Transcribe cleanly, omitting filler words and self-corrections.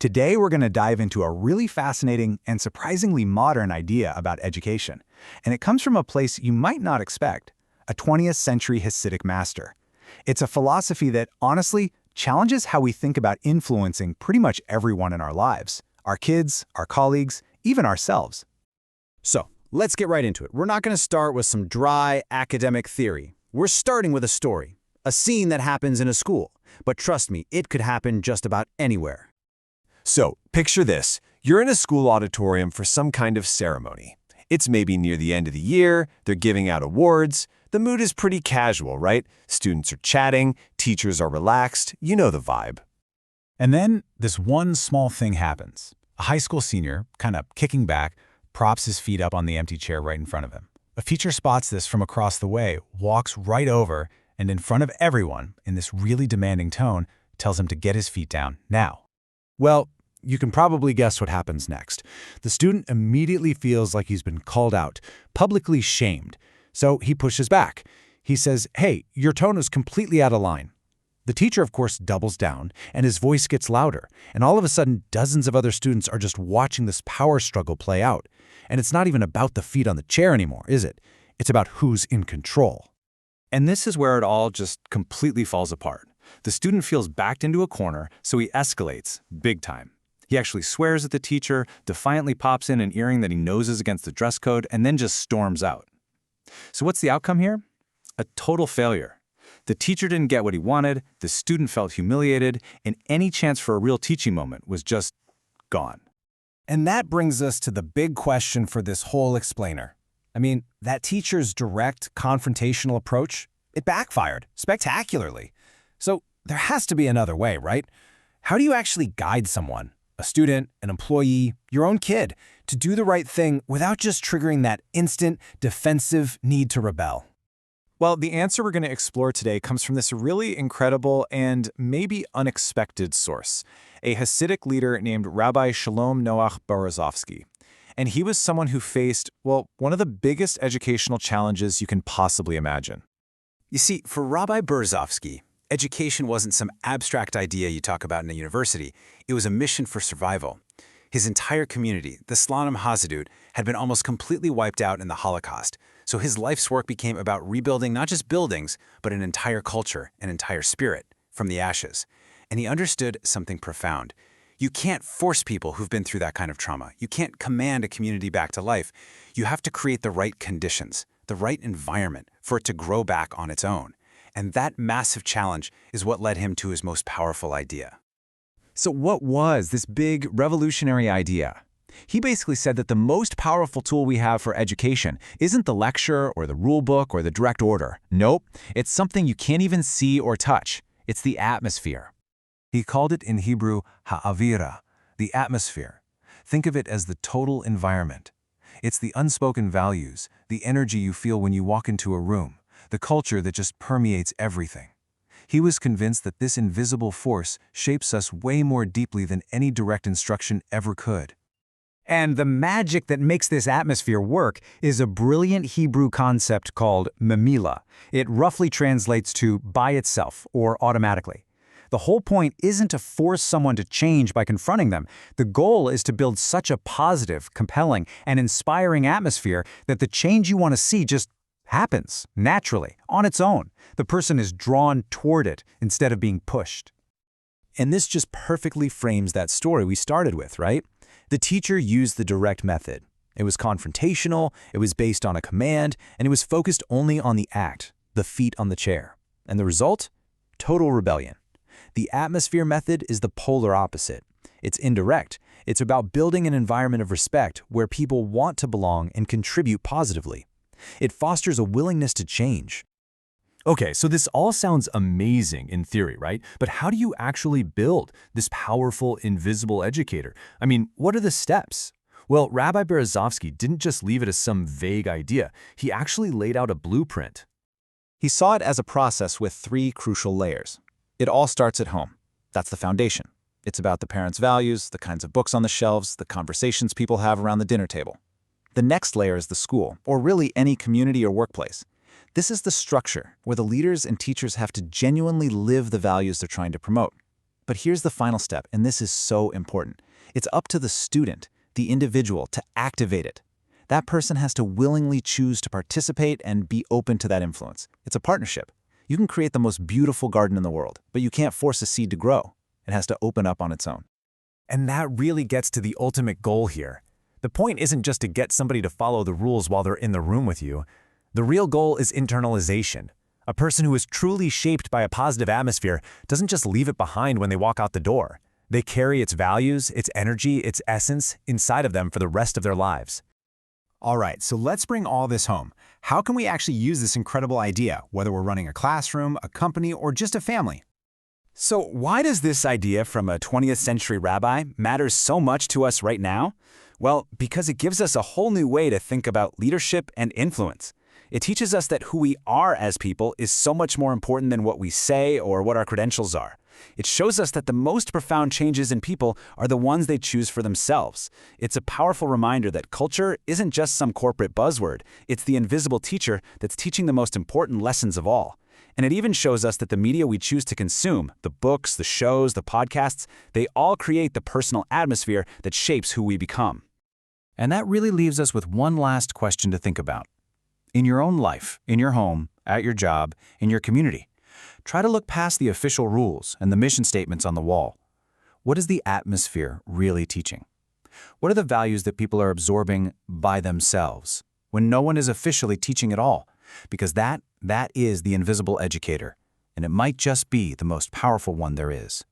Today, we're going to dive into a really fascinating and surprisingly modern idea about education. And it comes from a place you might not expect, a 20th century Hasidic master. It's a philosophy that, honestly, challenges how we think about influencing pretty much everyone in our lives, our kids, our colleagues, even ourselves. So, let's get right into it. We're not going to start with some dry academic theory. We're starting with a story, a scene that happens in a school. But trust me, it could happen just about anywhere. So, picture this. You're in a school auditorium for some kind of ceremony. It's maybe near the end of the year, they're giving out awards. The mood is pretty casual, right? Students are chatting, teachers are relaxed, you know the vibe. And then this one small thing happens. A high school senior, kind of kicking back, props his feet up on the empty chair right in front of him. A teacher spots this from across the way, walks right over, and in front of everyone, in this really demanding tone, tells him to get his feet down now. Well, you can probably guess what happens next. The student immediately feels like he's been called out, publicly shamed. So he pushes back. He says, "Hey, your tone is completely out of line." The teacher, of course, doubles down, and his voice gets louder. And all of a sudden, dozens of other students are just watching this power struggle play out. And it's not even about the feet on the chair anymore, is it? It's about who's in control. And this is where it all just completely falls apart. The student feels backed into a corner, so he escalates, big time. He actually swears at the teacher, defiantly pops in an earring that he knows is against the dress code, and then just storms out. So what's the outcome here? A total failure. The teacher didn't get what he wanted, the student felt humiliated, and any chance for a real teaching moment was just gone. And that brings us to the big question for this whole explainer. I mean, that teacher's direct, confrontational approach, it backfired spectacularly. So there has to be another way, right? How do you actually guide someone, a student, an employee, your own kid, to do the right thing without just triggering that instant, defensive need to rebel? Well, the answer we're going to explore today comes from this really incredible and maybe unexpected source, a Hasidic leader named Rabbi Shalom Noach Berezovsky. And he was someone who faced, well, one of the biggest educational challenges you can possibly imagine. You see, for Rabbi Berezovsky, education wasn't some abstract idea you talk about in a university. It was a mission for survival. His entire community, the Slonim Hasidut, had been almost completely wiped out in the Holocaust. So his life's work became about rebuilding not just buildings, but an entire culture, an entire spirit, from the ashes. And he understood something profound. You can't force people who've been through that kind of trauma. You can't command a community back to life. You have to create the right conditions, the right environment for it to grow back on its own. And that massive challenge is what led him to his most powerful idea. So what was this big revolutionary idea? He basically said that the most powerful tool we have for education isn't the lecture or the rule book or the direct order. Nope, it's something you can't even see or touch. It's the atmosphere. He called it in Hebrew ha'avira, the atmosphere. Think of it as the total environment. It's the unspoken values, the energy you feel when you walk into a room, the culture that just permeates everything. He was convinced that this invisible force shapes us way more deeply than any direct instruction ever could. And the magic that makes this atmosphere work is a brilliant Hebrew concept called memila. It roughly translates to by itself or automatically. The whole point isn't to force someone to change by confronting them. The goal is to build such a positive, compelling, and inspiring atmosphere that the change you want to see just happens naturally, on its own. The person is drawn toward it instead of being pushed. And this just perfectly frames that story we started with, right? The teacher used the direct method. It was confrontational, it was based on a command, and it was focused only on the act, the feet on the chair. And the result? Total rebellion. The atmosphere method is the polar opposite. It's indirect. It's about building an environment of respect where people want to belong and contribute positively. It fosters a willingness to change. Okay, so this all sounds amazing in theory, right? But how do you actually build this powerful, invisible educator? I mean, what are the steps? Well, Rabbi Berezovsky didn't just leave it as some vague idea. He actually laid out a blueprint. He saw it as a process with three crucial layers. It all starts at home. That's the foundation. It's about the parents' values, the kinds of books on the shelves, the conversations people have around the dinner table. The next layer is the school, or really any community or workplace. This is the structure where the leaders and teachers have to genuinely live the values they're trying to promote. But here's the final step, and this is so important. It's up to the student, the individual, to activate it. That person has to willingly choose to participate and be open to that influence. It's a partnership. You can create the most beautiful garden in the world, but you can't force a seed to grow. It has to open up on its own. And that really gets to the ultimate goal here. The point isn't just to get somebody to follow the rules while they're in the room with you. The real goal is internalization. A person who is truly shaped by a positive atmosphere doesn't just leave it behind when they walk out the door. They carry its values, its energy, its essence inside of them for the rest of their lives. All right, so let's bring all this home. How can we actually use this incredible idea, whether we're running a classroom, a company, or just a family? So why does this idea from a 20th century rabbi matter so much to us right now? Well, because it gives us a whole new way to think about leadership and influence. It teaches us that who we are as people is so much more important than what we say or what our credentials are. It shows us that the most profound changes in people are the ones they choose for themselves. It's a powerful reminder that culture isn't just some corporate buzzword. It's the invisible teacher that's teaching the most important lessons of all. And it even shows us that the media we choose to consume, the books, the shows, the podcasts, they all create the personal atmosphere that shapes who we become. And that really leaves us with one last question to think about. In your own life, in your home, at your job, in your community, try to look past the official rules and the mission statements on the wall. What is the atmosphere really teaching? What are the values that people are absorbing by themselves when no one is officially teaching at all? Because that is the invisible educator, and it might just be the most powerful one there is.